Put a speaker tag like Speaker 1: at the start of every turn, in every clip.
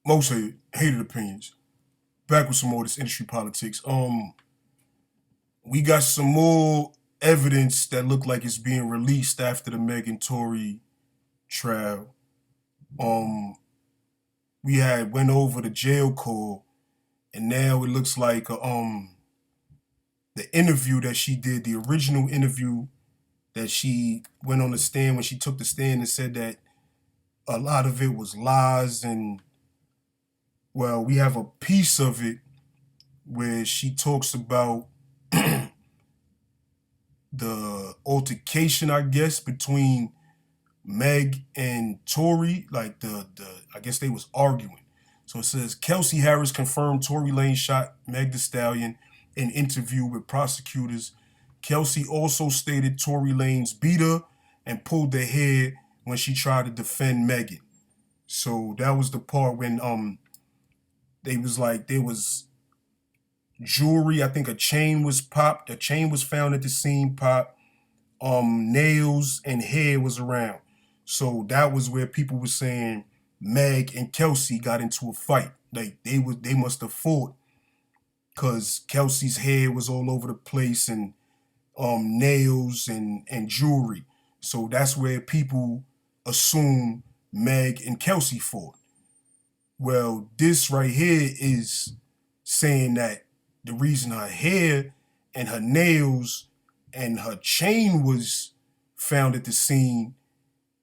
Speaker 1: most hated opinions. Back with some more of this industry politics. We got some more evidence that looked like it's being released after the Megan Tory trial. Um, we had went over the jail call, and now it looks like the interview that she did, the original interview that she went on the stand when she took the stand and said that a lot of it was lies. And well, we have a piece of it where she talks about the altercation, I guess, between Meg and Tory. Like the I guess they was arguing. So it says Kelsey Harris confirmed Tory Lanez shot Meg Thee Stallion in interview with prosecutors. Kelsey also stated Tory Lanez beat her and pulled her hair when she tried to defend Megan. So that was the part when they was like there was jewelry. I think a chain was popped. A chain was found at the scene, popped. Nails and hair was around. So that was where people were saying Meg and Kelsey got into a fight. Like they must have fought because Kelsey's hair was all over the place and nails and jewelry. So that's where people assume Meg and Kelsey fought. Well, this right here is saying that the reason her hair and her nails and her chain was found at the scene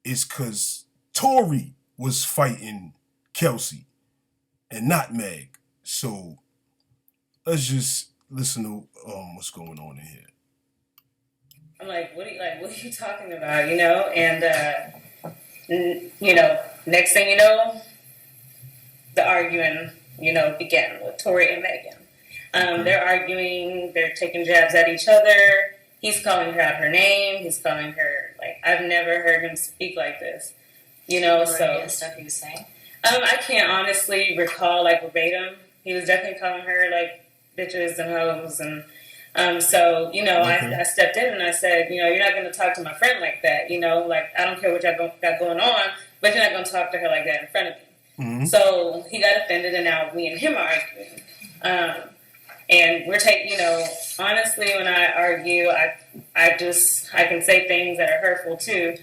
Speaker 1: is because Tory was fighting Kelsey and not Meg. So let's just listen to what's going on in here.
Speaker 2: I'm like, what are you talking about? And next thing you know, the arguing, began with Tory and Megan. They're arguing, they're taking jabs at each other. He's calling her out her name. He's calling her, I've never heard him speak like this.
Speaker 3: The stuff he was saying?
Speaker 2: I can't honestly recall, verbatim. He was definitely calling her, bitches and hoes. And I stepped in and I said, you're not going to talk to my friend like that. I don't care what y'all got going on, but you're not going to talk to her like that in front of me.
Speaker 1: Mm-hmm.
Speaker 2: So he got offended, and now me and him are arguing. And we're taking, honestly, when I argue, I can say things that are hurtful too.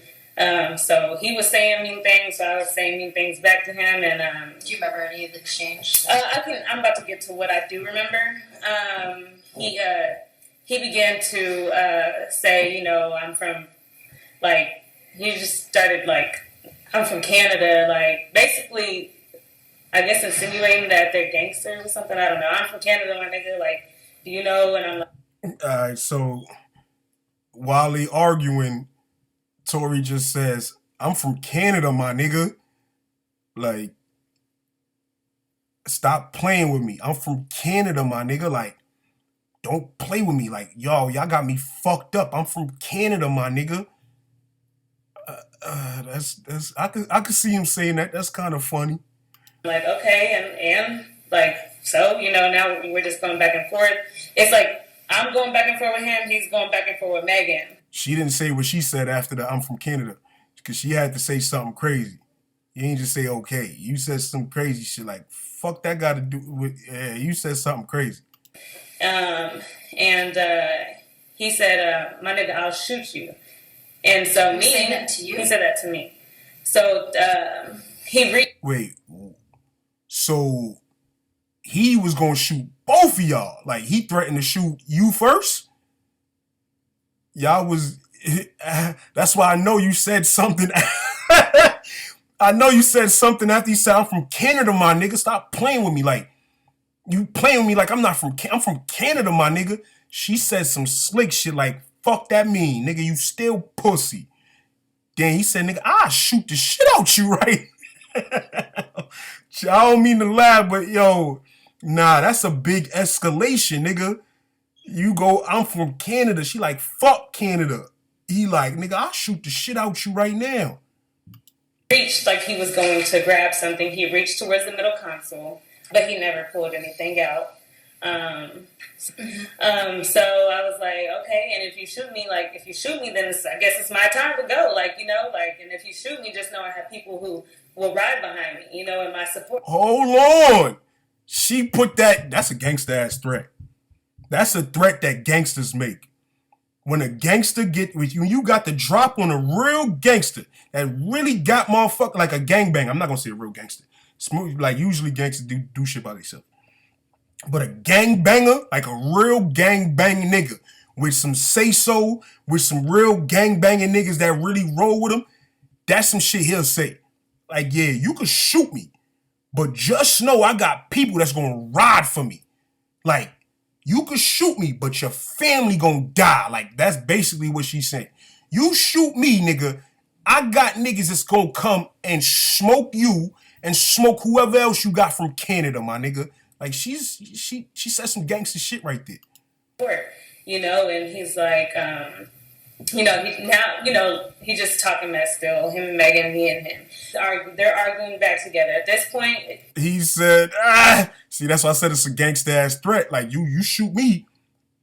Speaker 2: So he was saying mean things, so I was saying mean things back to him. And
Speaker 3: do you remember any of the exchange?
Speaker 2: I'm about to get to what I do remember. He began to say, I'm from, he just started I'm from Canada, basically, I guess insinuating that they're gangsters or something. I don't know. I'm from Canada, my nigga. Do you know? And I'm like,
Speaker 1: all right. So while they arguing, Tory just says, "I'm from Canada, my nigga. Stop playing with me. I'm from Canada, my nigga. Don't play with me. Y'all got me fucked up. I'm from Canada, my nigga." That's I could see him saying that. That's kind of funny.
Speaker 2: Okay, and so now we're just going back and forth. It's I'm going back and forth with him. He's going back and forth with Megan.
Speaker 1: She didn't say what she said after the "I'm from Canada" because she had to say something crazy. You ain't just say okay. You said some crazy shit fuck that got to do with. You said something crazy.
Speaker 2: And he said, "My nigga, I'll shoot you." And so
Speaker 3: he said that to you?
Speaker 2: He said that to me. So
Speaker 1: Wait. So he was gonna shoot both of y'all. He threatened to shoot you first. Y'all was. That's why I know you said something. I know you said something after you said, "I'm from Canada, my nigga. Stop playing with me." You playing with me I'm not from. I'm from Canada, my nigga. She said some slick shit "Fuck that mean, nigga. You still pussy." Then he said, "Nigga, I'll shoot the shit out you, right?" I don't mean to laugh, but nah, that's a big escalation, nigga. You go, "I'm from Canada." She "Fuck Canada." He "Nigga, I'll shoot the shit out you right now."
Speaker 2: Reached he was going to grab something. He reached towards the middle console, but he never pulled anything out. So I was okay, and if you shoot me, then I guess it's my time to go, and if you shoot me, just know I have people who will ride behind me, you know, and my support.
Speaker 1: Hold on. She put that's a gangster ass threat. That's a threat that gangsters make. When a gangster get with you, you got the drop on a real gangster that really got motherfucker like a gangbang. I'm not gonna say a real gangster. Smooth, like usually gangsters do shit by themselves. But a gangbanger, like a real gangbang nigga with some say-so, with some real gangbanging niggas that really roll with him, that's some shit he'll say. Like, yeah, you can shoot me, but just know I got people that's gonna ride for me. Like, you can shoot me, but your family gonna die. Like, that's basically what she's saying. You shoot me, nigga, I got niggas that's gonna come and smoke you and smoke whoever else you got from Canada, my nigga. Like, she said some gangster shit right there.
Speaker 2: You know, and he's like, you know, he just talking mess still. Him and Megan, me and him. They're arguing back together. At this point,
Speaker 1: he said, see, that's why I said it's a gangster ass threat. Like, you shoot me,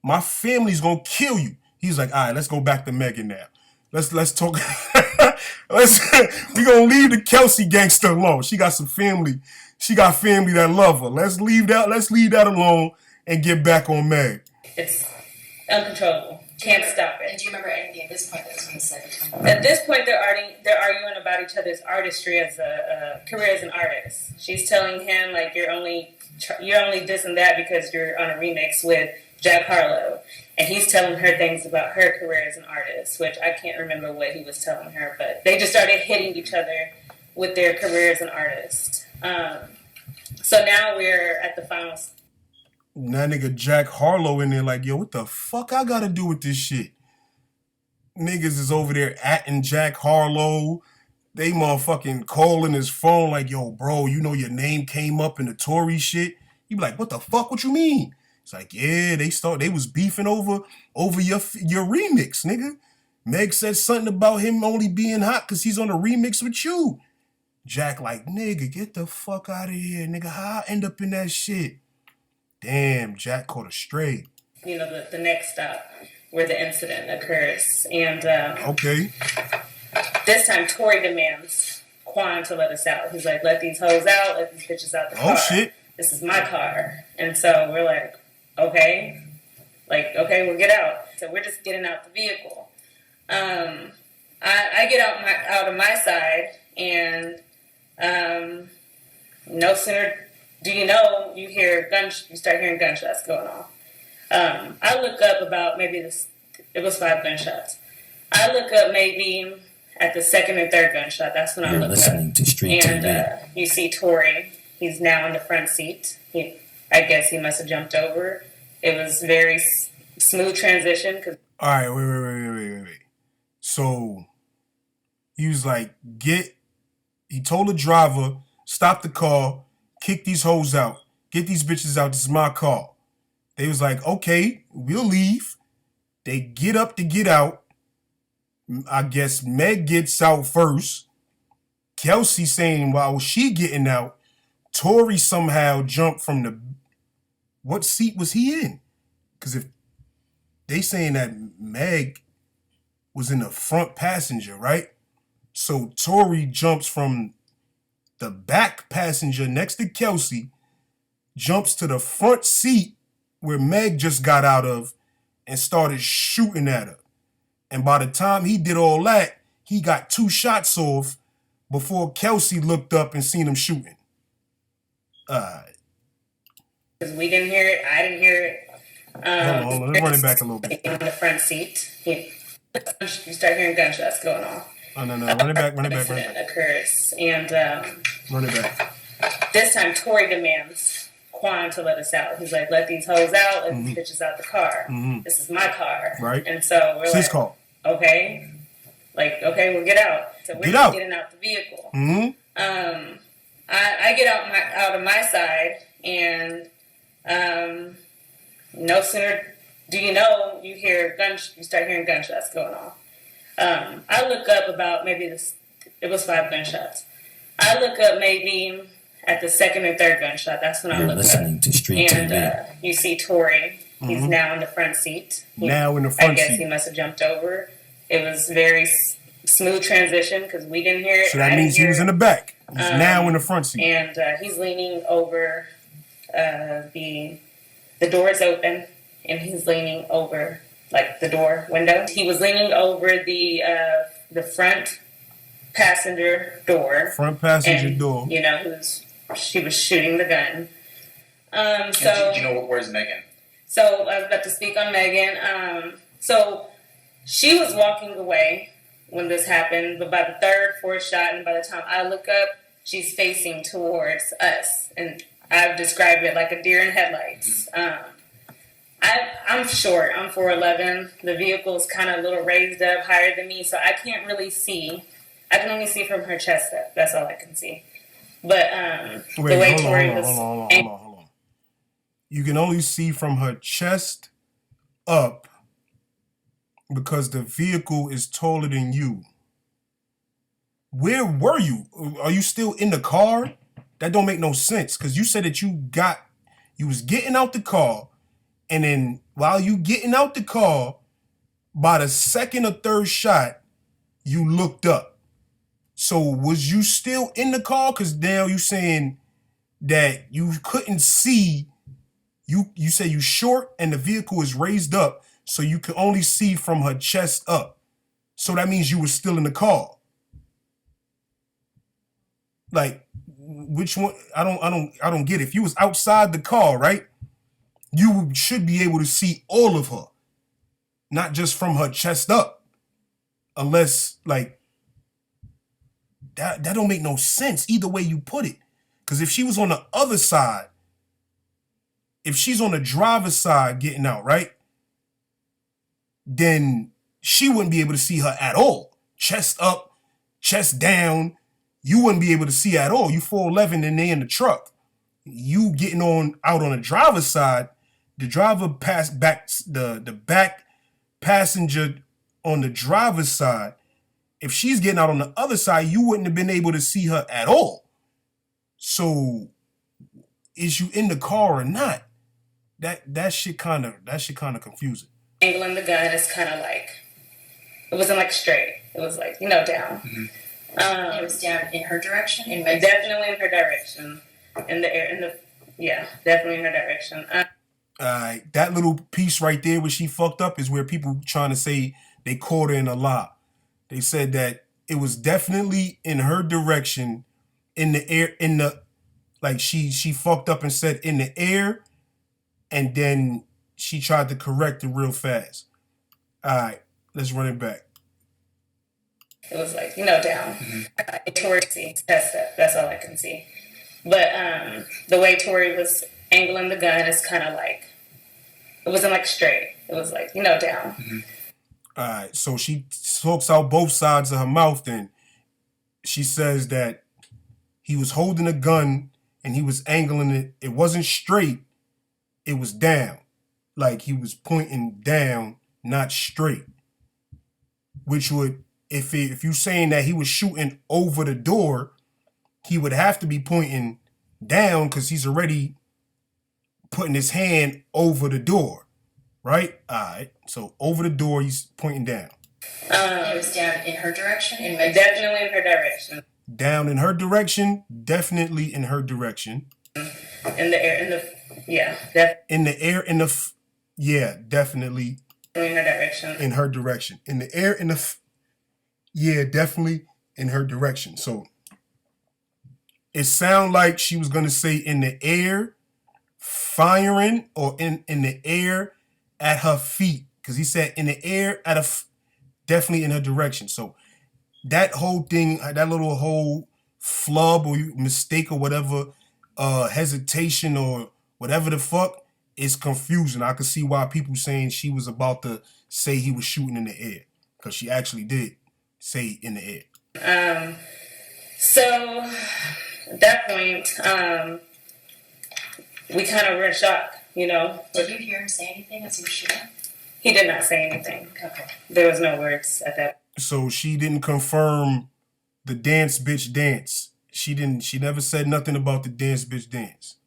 Speaker 1: my family's gonna kill you. He's like, all right, let's go back to Megan now. Let's talk. We gonna leave the Kelsey gangster alone. She got some family. She got family that love her. Let's leave that alone and get back on Meg.
Speaker 2: It's uncontrollable. Can't stop it.
Speaker 3: And do you remember anything at this point that was being said between them?
Speaker 2: At this point, they're arguing about each other's artistry as a career as an artist. She's telling him like you're only this and that because you're on a remix with Jack Harlow, and he's telling her things about her career as an artist, which I can't remember what he was telling her, but they just started hitting each other with their career as an artist. So now we're at the finals.
Speaker 1: That nigga Jack Harlow in there like, yo, what the fuck I gotta do with this shit? Niggas is over there atting Jack Harlow. They motherfucking calling his phone like, yo, bro, you know your name came up in the Tory shit. You be like, what the fuck? What you mean? It's like, yeah, they was beefing over your remix, nigga. Meg said something about him only being hot because he's on a remix with you. Jack like, nigga, get the fuck out of here, nigga. How I end up in that shit? Damn, Jack caught a stray.
Speaker 2: You know, the next stop where the incident occurs. And
Speaker 1: okay.
Speaker 2: This time, Tory demands Quan to let us out. He's like, let these hoes out, let these bitches out the car.
Speaker 1: Oh, shit.
Speaker 2: This is my car. And so we're like, okay. Like, okay, we'll get out. So we're just getting out the vehicle. I get out of my side, and no sooner do you know, you start hearing gunshots going off. I look up about it was 5 gunshots. I look up maybe at the second or third gunshot. That's when I look
Speaker 4: listening
Speaker 2: up.
Speaker 4: To Street
Speaker 2: and
Speaker 4: TV.
Speaker 2: You see Tory. He's now in the front seat. I guess he must have jumped over. It was very smooth transition.
Speaker 1: All right, wait. So he was like, he told the driver, stop the car, kick these hoes out, get these bitches out, this is my car. They was like, okay, we'll leave. They get up to get out. I guess Meg gets out first. Kelsey saying while she getting out, Tory somehow jumped from what seat was he in? Because if they saying that Meg was in the front passenger, right? So Tory jumps from the back passenger next to Kelsey, jumps to the front seat where Meg just got out of and started shooting at her. And by the time he did all that, he got 2 shots off before Kelsey looked up and seen him shooting.
Speaker 2: Because we didn't hear it, I didn't hear it.
Speaker 1: Hold on, let's run it back a little bit.
Speaker 2: In the front seat, you start hearing gunshots going off.
Speaker 1: Oh, no, run it back.
Speaker 2: Incident occurs, and
Speaker 1: Run it back.
Speaker 2: this time Tory demands Quan to let us out. He's like, let these hoes out, let these bitches out the car. This is my car.
Speaker 1: Right.
Speaker 2: And so we're
Speaker 1: It's his car.
Speaker 2: okay. Like, okay, we'll get out. So we're just getting out the vehicle. I get out of my side, and no sooner do you know, you start hearing gunshots going off. I look up about it was 5 gunshots. I look up maybe at the second or third gunshot. That's when I look
Speaker 4: listening
Speaker 2: up.
Speaker 4: To Street
Speaker 2: and
Speaker 4: TV.
Speaker 2: You see Tory. He's now in the front seat.
Speaker 1: Now in the front
Speaker 2: I guess
Speaker 1: seat.
Speaker 2: he must have jumped over. It was very smooth smooth transition because we didn't hear it.
Speaker 1: So that means he was in the back. He's now in the front seat.
Speaker 2: And he's leaning over the door is open, and he's leaning over like the door window. He was leaning over the front passenger door.
Speaker 1: Front passenger
Speaker 2: and,
Speaker 1: door.
Speaker 2: You know, she was shooting the gun.
Speaker 4: So do you know where's Megan?
Speaker 2: So I was about to speak on Megan. So she was walking away when this happened, but by the third, fourth shot, and by the time I look up, she's facing towards us, and I've described it like a deer in headlights. I'm short. I'm 4'11". The vehicle's kind of a little raised up, higher than me, so I can't really see. I can only see from her chest up. That's all I can see. But the way Tory was...
Speaker 1: Hold on. You can only see from her chest up because the vehicle is taller than you. Where were you? Are you still in the car? That don't make no sense because you said that you was getting out the car, and then while you getting out the car, by the second or third shot, you looked up. So was you still in the car? Because now you saying that you couldn't see. You say you short and the vehicle is raised up, so you can only see from her chest up. So that means you were still in the car. Like, which one? I don't get it. If you was outside the car, right? You should be able to see all of her, not just from her chest up. Unless, like, that don't make no sense either way you put it. Because if she was on the other side, if she's on the driver's side getting out, right? Then she wouldn't be able to see her at all. Chest up, chest down. You wouldn't be able to see at all. You 4'11" and they in the truck. You getting out on the driver's side, the driver passed back the back passenger on the driver's side. If she's getting out on the other side, you wouldn't have been able to see her at all. So is you in the car or not? That shit kind of confusing.
Speaker 2: Angling the gun is kind of like, it wasn't like straight. It was like, down.
Speaker 4: Mm-hmm.
Speaker 3: It was down in her direction?
Speaker 2: Definitely in her direction. Definitely in her direction.
Speaker 1: That little piece right there where she fucked up is where people trying to say they caught her in a lie. They said that it was definitely in her direction, in the air, she fucked up and said in the air, and then she tried to correct it real fast. All right, let's run it back.
Speaker 2: It was like, down. Tory chest up. That's all I can see. But the way Tory was angling the gun is kind of like, it wasn't like straight. It was like, down.
Speaker 4: Mm-hmm.
Speaker 1: All right, so she smokes out both sides of her mouth, and she says that he was holding a gun and he was angling it. It wasn't straight. It was down. Like he was pointing down, not straight. Which would, if you saying that he was shooting over the door, he would have to be pointing down because he's already putting his hand over the door, right? All right. So over the door, he's pointing down.
Speaker 3: It was down in her direction?
Speaker 2: Definitely in her direction.
Speaker 1: Down in her direction, definitely in her direction.
Speaker 2: In the air,
Speaker 1: in the air, definitely.
Speaker 2: In her direction.
Speaker 1: In her direction. In the air, definitely in her direction. So it sounded like she was going to say in the air, firing, or in the air at her feet. Because he said in the air definitely in her direction. So that whole thing, that little whole flub or mistake or whatever, hesitation or whatever the fuck, is confusing. I could see why people saying she was about to say he was shooting in the air. Because she actually did say in the air.
Speaker 2: So at that point, we kind of were in shock,
Speaker 3: Did you hear him say anything as he was shooting?
Speaker 2: He did not say anything.
Speaker 3: Okay.
Speaker 2: There was no words at that.
Speaker 1: So she didn't confirm the dance bitch dance. She never said nothing about the dance bitch dance.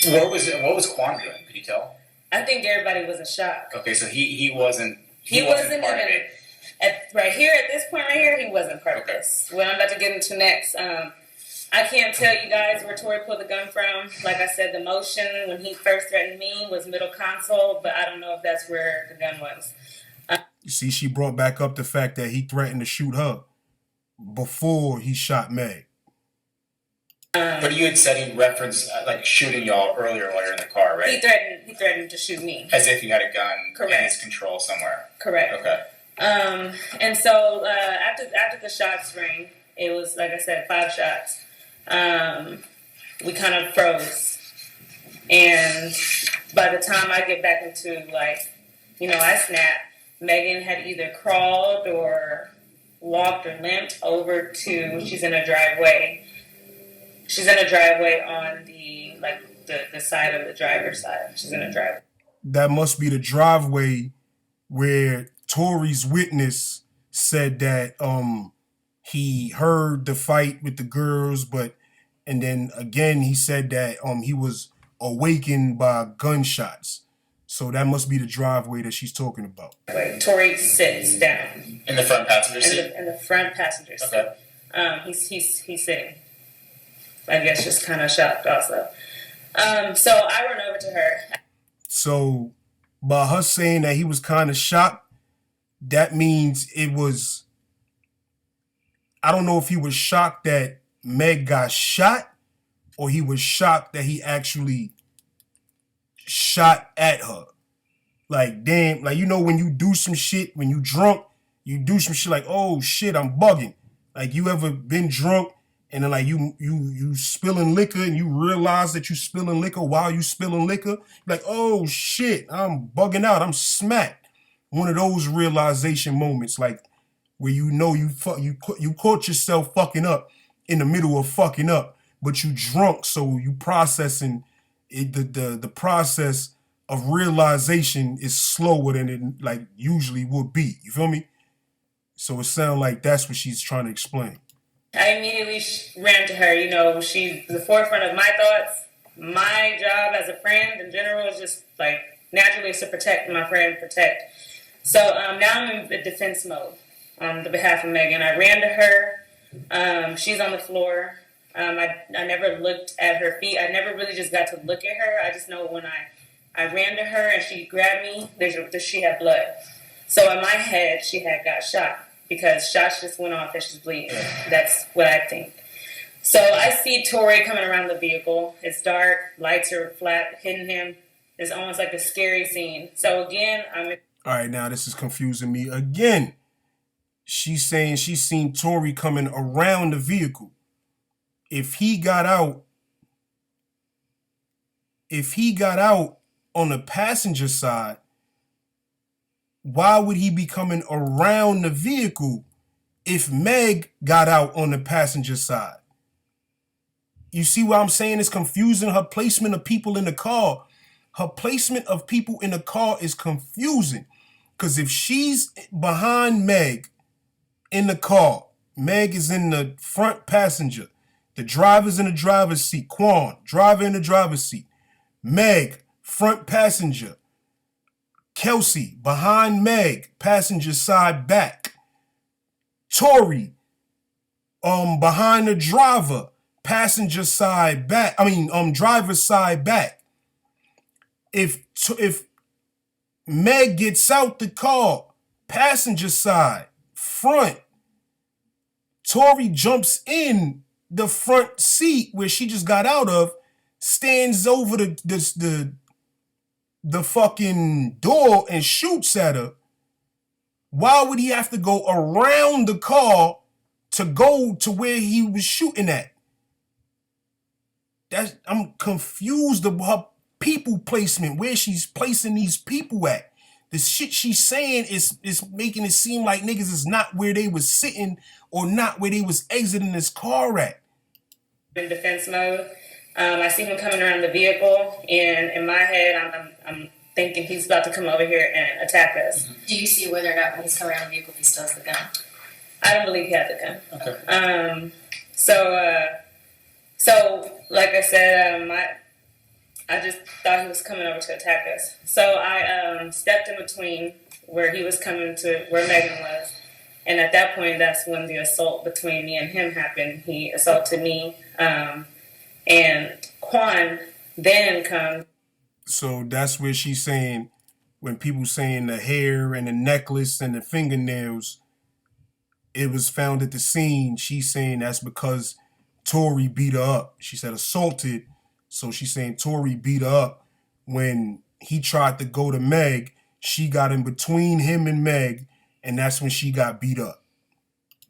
Speaker 4: What was Quan doing? Could you tell?
Speaker 2: I think everybody was in shock.
Speaker 4: Okay, so he wasn't
Speaker 2: He wasn't
Speaker 4: part of
Speaker 2: even
Speaker 4: it.
Speaker 2: right here at this point right here. He wasn't part of this. What I'm about to get into next. I can't tell you guys where Tory pulled the gun from. Like I said, the motion when he first threatened me was middle console, but I don't know if that's where the gun was.
Speaker 1: You see, she brought back up the fact that he threatened to shoot her before he shot Meg.
Speaker 4: But you had said he referenced like shooting y'all earlier while you're in the car, right?
Speaker 2: He threatened to shoot me.
Speaker 4: As if he had a gun
Speaker 2: Correct.
Speaker 4: in his control somewhere.
Speaker 2: Correct.
Speaker 4: Okay.
Speaker 2: And so after the shots rang, it was like I said, 5 shots. We kind of froze, and by the time I get back into I snapped. Megan had either crawled or walked or limped over to. She's in a driveway. She's in a driveway on the side of the driver's side. She's in a driveway.
Speaker 1: That must be the driveway where Tory's witness said that he heard the fight with the girls, and then again he said that he was awakened by gunshots. So that must be the driveway that she's talking about.
Speaker 2: Tory sits down
Speaker 4: In the front passenger seat?
Speaker 2: in the front passenger seat.
Speaker 4: Okay.
Speaker 2: He's sitting. I guess just kind of shocked also. So I run over to her.
Speaker 1: So by her saying that he was kind of shocked, that means it was, I don't know if he was shocked that Meg got shot or he was shocked that he actually shot at her. Like, damn, like, when you do some shit, when you drunk, you do some shit like, oh shit, I'm bugging. Like, you ever been drunk and then like you spilling liquor and you realize that you spilling liquor while you spilling liquor? Like, oh shit, I'm bugging out, I'm smacked. One of those realization moments, like where you caught yourself fucking up in the middle of fucking up, but you drunk, so you processing it, the process of realization is slower than it like usually would be. You feel me? So it sounds like that's what she's trying to explain.
Speaker 2: I immediately ran to her. She's the forefront of my thoughts. My job as a friend in general is just like naturally is to protect my friend, protect. So now I'm in the defense mode on the behalf of Megan. I ran to her. She's on the floor. I never looked at her feet. I never really just got to look at her. I just know when I ran to her and she grabbed me, she had blood. So in my head, she had got shot because shots just went off and she's bleeding. That's what I think. So I see Tory coming around the vehicle. It's dark. Lights are flat, hitting him. It's almost like a scary scene. So again, all
Speaker 1: right, now this is confusing me again. She's saying she's seen Tory coming around the vehicle. If he got out on the passenger side, why would he be coming around the vehicle if Meg got out on the passenger side? You see what I'm saying? It's confusing. Her placement of people in the car. Her placement of people in the car is confusing. Because if she's behind Meg in the car, Meg is in the front passenger. The driver's in the driver's seat. Quan, driver in the driver's seat. Meg, front passenger. Kelsey, behind Meg, passenger side back. Tory, behind the driver, passenger side back. Driver's side back. If Meg gets out the car, passenger side, front, Tory jumps in the front seat where she just got out of, stands over the fucking door and shoots at her. Why would he have to go around the car to go to where he was shooting at? I'm confused about her people placement, where she's placing these people at. The shit she's saying is making it seem like niggas is not where they was sitting or not where they was exiting this car at.
Speaker 2: In defense mode. I see him coming around the vehicle, and in my head, I'm thinking he's about to come over here and attack us.
Speaker 3: Do you see whether or not when he's coming around the vehicle, if he still has the gun?
Speaker 2: I don't believe he had the gun.
Speaker 4: Okay.
Speaker 2: So like I said, I just thought he was coming over to attack us. So I stepped in between where he was coming to where Megan was. And at that point, that's when the assault between me and him happened. He assaulted me, and Quan then comes.
Speaker 1: So that's where she's saying, when people saying the hair and the necklace and the fingernails, it was found at the scene. She's saying that's because Tory beat her up. She said assaulted. So she's saying Tory beat her up. When he tried to go to Meg, she got in between him and Meg, and that's when she got beat up.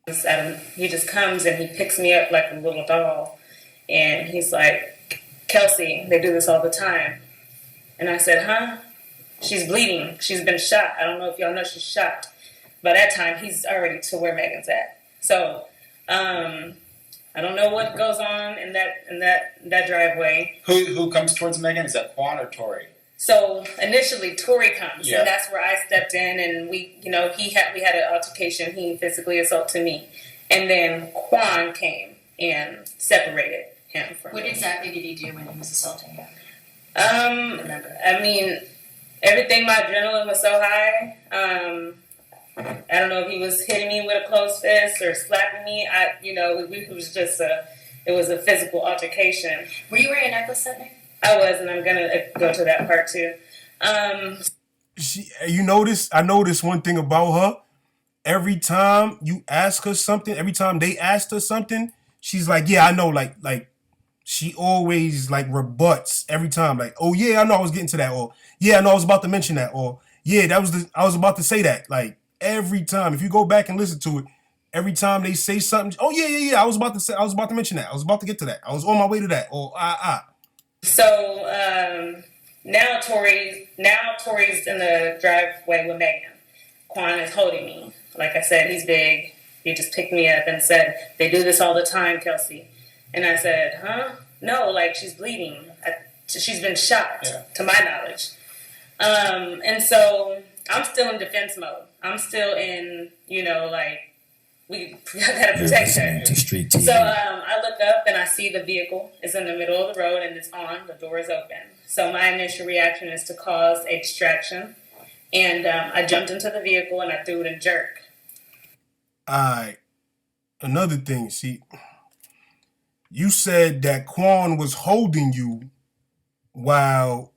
Speaker 2: He just comes and he picks me up like a little doll. And he's like, Kelsey, they do this all the time. And I said, huh? She's bleeding. She's been shot. I don't know if y'all know she's shot. By that time, he's already to where Megan's at. So, I don't know what goes on in that driveway.
Speaker 4: Who comes towards Megan? Is that Quan or Tory?
Speaker 2: So initially, Tory comes,
Speaker 4: Yeah.
Speaker 2: and that's where I stepped in, and we had an altercation. He physically assaulted me, and then Quan came and separated him from
Speaker 3: What
Speaker 2: me.
Speaker 3: exactly did he do when he was assaulting you?
Speaker 2: I mean, everything. My adrenaline was so high. I don't know if he was hitting me with a closed fist or slapping me. It was just it was a physical altercation.
Speaker 3: Were you wearing a necklace that night?
Speaker 2: I was, and I'm gonna go to that part too.
Speaker 1: I noticed one thing about her. Every time you ask her something, every time they asked her something, she's like, yeah, I know, like she always like rebuts every time, like, oh yeah, I know I was getting to that, or yeah, I know I was about to mention that, or yeah, I was about to say that. Like every time, if you go back and listen to it, every time they say something, oh yeah, I was about to mention that, I was about to get to that, I was on my way to that, or
Speaker 2: So now Tory's in the driveway with Megan. Quan is holding me. Like I said, he's big. He just picked me up and said, they do this all the time, Kelsey. And I said, huh? No, like she's bleeding. She's been shot,
Speaker 4: Yeah.
Speaker 2: to my knowledge. And so I'm still in defense mode. I'm still in, we gotta protect her.
Speaker 5: To street TV.
Speaker 2: So I look up and I see the vehicle is in the middle of the road and it's on. The door is open. So my initial reaction is to cause a distraction. And I jumped into the vehicle and I threw it in jerk.
Speaker 1: Another thing, see, you said that Quan was holding you while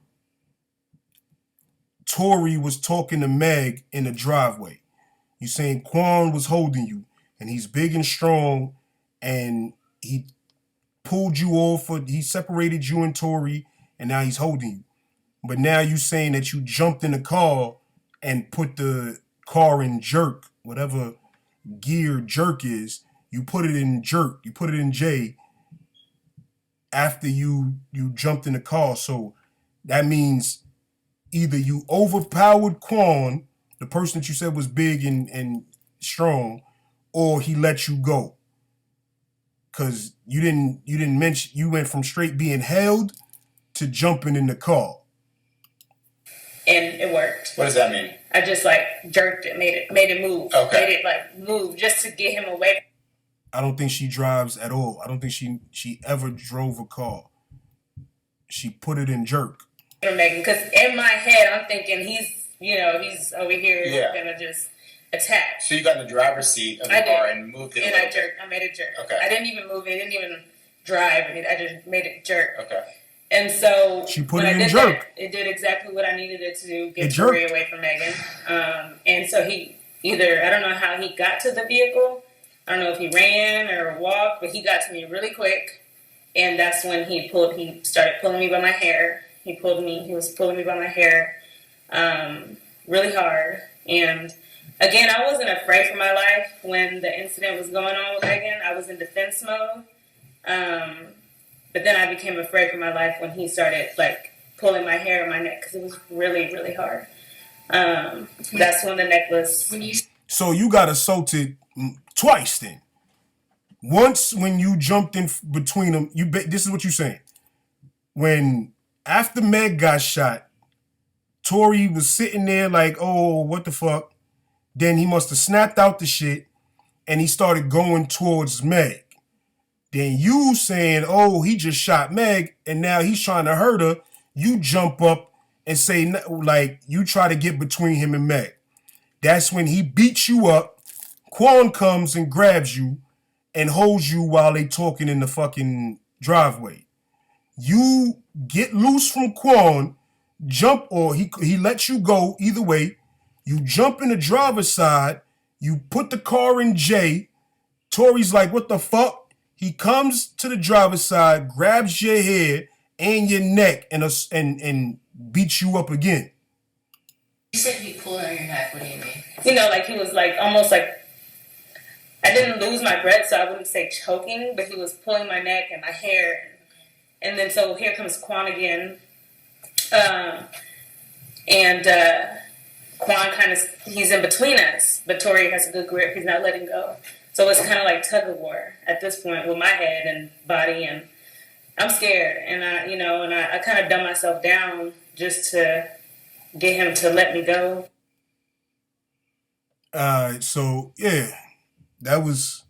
Speaker 1: Tory was talking to Meg in the driveway. You saying Quan was holding you, and he's big and strong, and he pulled you off, he separated you and Tory, and now he's holding you. But now you saying that you jumped in the car and put the car in jerk, whatever gear jerk is, you put it in jerk, you put it in J after you jumped in the car. So that means either you overpowered Quan, the person that you said was big and strong, or he let you go. Cause you didn't mention, you went from straight being held to jumping in the car.
Speaker 2: And it worked.
Speaker 4: What does that mean?
Speaker 2: I just jerked it, made it move.
Speaker 4: Okay.
Speaker 2: Made it move just to get him away.
Speaker 1: I don't think she drives at all. I don't think she ever drove a car. She put it in jerk.
Speaker 2: From Megan, because in my head I'm thinking he's over here gonna just attack.
Speaker 4: So you got in the driver's seat of the car and moved it.
Speaker 2: And I jerked. I made it jerk.
Speaker 4: Okay.
Speaker 2: I didn't even move it. I didn't even drive it. I just made it jerk.
Speaker 4: Okay.
Speaker 2: And so
Speaker 1: She put
Speaker 2: when
Speaker 1: it
Speaker 2: I
Speaker 1: in
Speaker 2: did
Speaker 1: jerk.
Speaker 2: That, it did exactly what I needed it to do, get
Speaker 1: It
Speaker 2: Tory
Speaker 1: jerked.
Speaker 2: away from Megan. And so he either, I don't know how he got to the vehicle. I don't know if he ran or walked, but he got to me really quick. And that's when he started pulling me by my hair. He was pulling me by my hair really hard. And again, I wasn't afraid for my life when the incident was going on with Megan. I was in defense mode. But then I became afraid for my life when he started pulling my hair and my neck because it was really, really hard. That's when the necklace.
Speaker 1: So you got assaulted twice then. Once when you jumped in between them, this is what you're saying. When after Meg got shot, Tory was sitting there like, oh, what the fuck? Then he must have snapped out the shit and he started going towards Meg. Then you saying, oh, he just shot Meg and now he's trying to hurt her. You jump up and say, you try to get between him and Meg. That's when he beats you up. Quan comes and grabs you and holds you while they talking in the fucking driveway. You get loose from Quan, jump, or he lets you go either way. You jump in the driver's side. You put the car in J. Tory's like, what the fuck? He comes to the driver's side, grabs your hair and your neck, and beats you up again.
Speaker 3: You said he pulled on your neck. What do you mean?
Speaker 2: You know, like he was like almost like, I didn't lose my breath, so I wouldn't say choking, but he was pulling my neck and my hair. And then so here comes Quan again. Quan kind of, he's in between us, but Tory has a good grip. He's not letting go. So it's kind of like tug of war at this point with my head and body, and I'm scared. And I kind of dumb myself down just to get him to let me go.
Speaker 1: So yeah, that was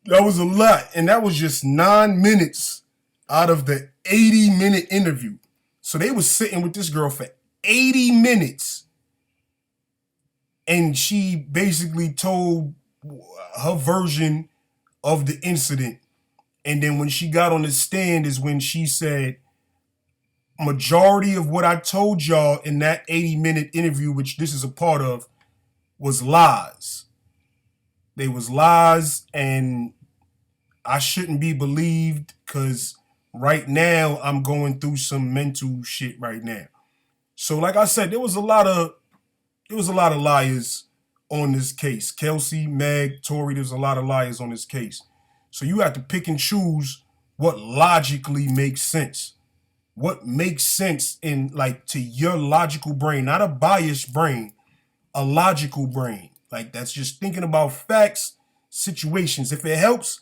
Speaker 1: a lot, and that was just 9 minutes out of the 80-minute interview. So they was sitting with this girl for 80 minutes, and she basically told her version of the incident. And then when she got on the stand is when she said, majority of what I told y'all in that 80-minute interview, which this is a part of, was lies. They was lies, and I shouldn't be believed because right now I'm going through some mental shit right now. So like I said, there was a lot of liars on this case. Kelsey, Meg, Tory, there's a lot of liars on this case. So you have to pick and choose what logically makes sense. What makes sense in, like, to your logical brain, not a biased brain, a logical brain. Like, that's just thinking about facts, situations. If it helps,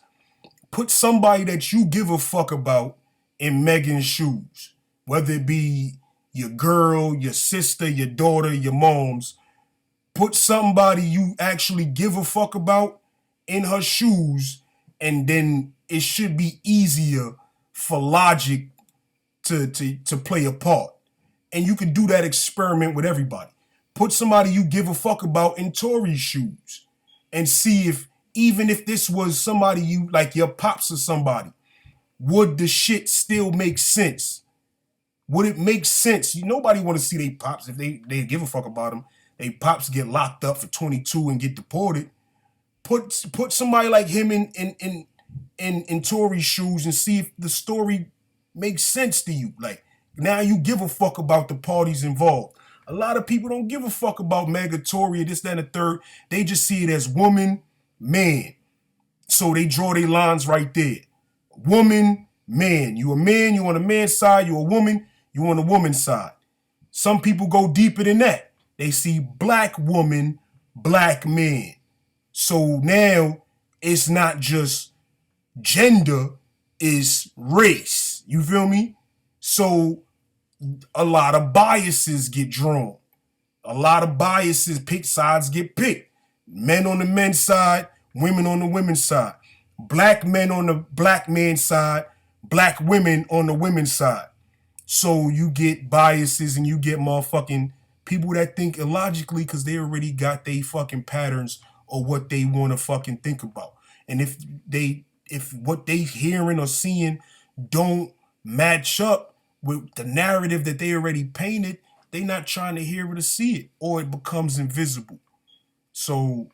Speaker 1: put somebody that you give a fuck about in Megan's shoes. Whether it be your girl, your sister, your daughter, your mom's. Put somebody you actually give a fuck about in her shoes, and then it should be easier for logic to play a part. And you can do that experiment with everybody. Put somebody you give a fuck about in Tory's shoes and see if, even if this was somebody you, like your pops or somebody, would the shit still make sense? Would it make sense? Nobody want to see they pops if they give a fuck about them. They pops get locked up for 22 and get deported. Put somebody like him in Tory's shoes and see if the story makes sense to you. Like, now you give a fuck about the parties involved. A lot of people don't give a fuck about Meg or Tory or this, that, and the third. They just see it as woman, man. So they draw their lines right there. Woman, man. You a man, you on a man's side. You a woman, you on the woman's side. Some people go deeper than that. They see black woman, black man. So now it's not just gender, it's race. You feel me? So a lot of biases get drawn. A lot of biases, sides get picked. Men on the men's side, women on the women's side. Black men on the black man's side, black women on the women's side. So you get biases and you get motherfucking people that think illogically because they already got they fucking patterns or what they want to fucking think about. And if what they hearing or seeing don't match up with the narrative that they already painted, they not trying to hear it or see it, or it becomes invisible. So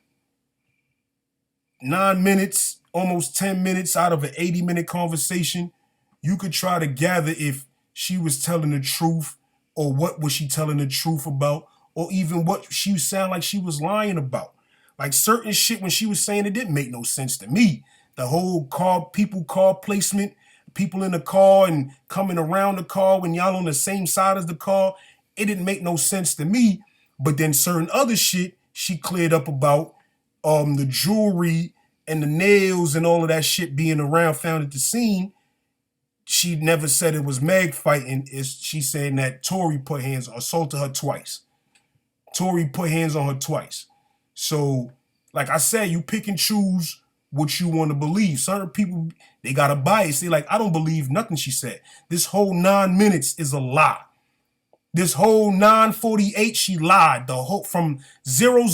Speaker 1: 9 minutes, almost 10 minutes out of an 80-minute conversation, you could try to gather if she was telling the truth, or what was she telling the truth about, or even what she sounded like she was lying about. Like certain shit when she was saying it didn't make no sense to me. The whole car placement, people in the car and coming around the car when y'all on the same side as the car, it didn't make no sense to me. But then certain other shit she cleared up about the jewelry and the nails and all of that shit being around found at the scene. She never said it was Meg fighting. She saying that Tory put hands, assaulted her twice. Tory put hands on her twice. So, like I said, you pick and choose what you want to believe. Certain people, they got a bias. They like, I don't believe nothing she said. This whole 9 minutes is a lie. This whole 948, she lied. The whole from 000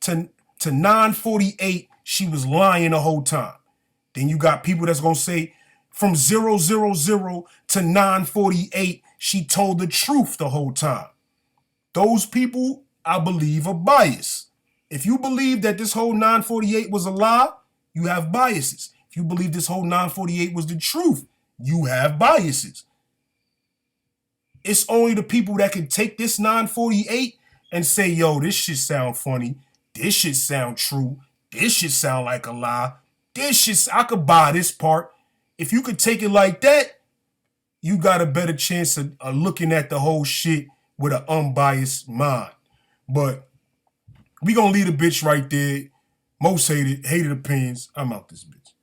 Speaker 1: to 948, she was lying the whole time. Then you got people that's gonna say from 000 to 948, she told the truth the whole time. Those people, I believe, are biased. If you believe that this whole 948 was a lie, you have biases. If you believe this whole 948 was the truth, you have biases. It's only the people that can take this 948 and say, yo, this shit sound funny. This shit sound true. This shit sound like a lie. This shit, I could buy this part. If you could take it like that, you got a better chance of looking at the whole shit with an unbiased mind. But we gonna leave the bitch right there. Most hated opinions. I'm out this bitch.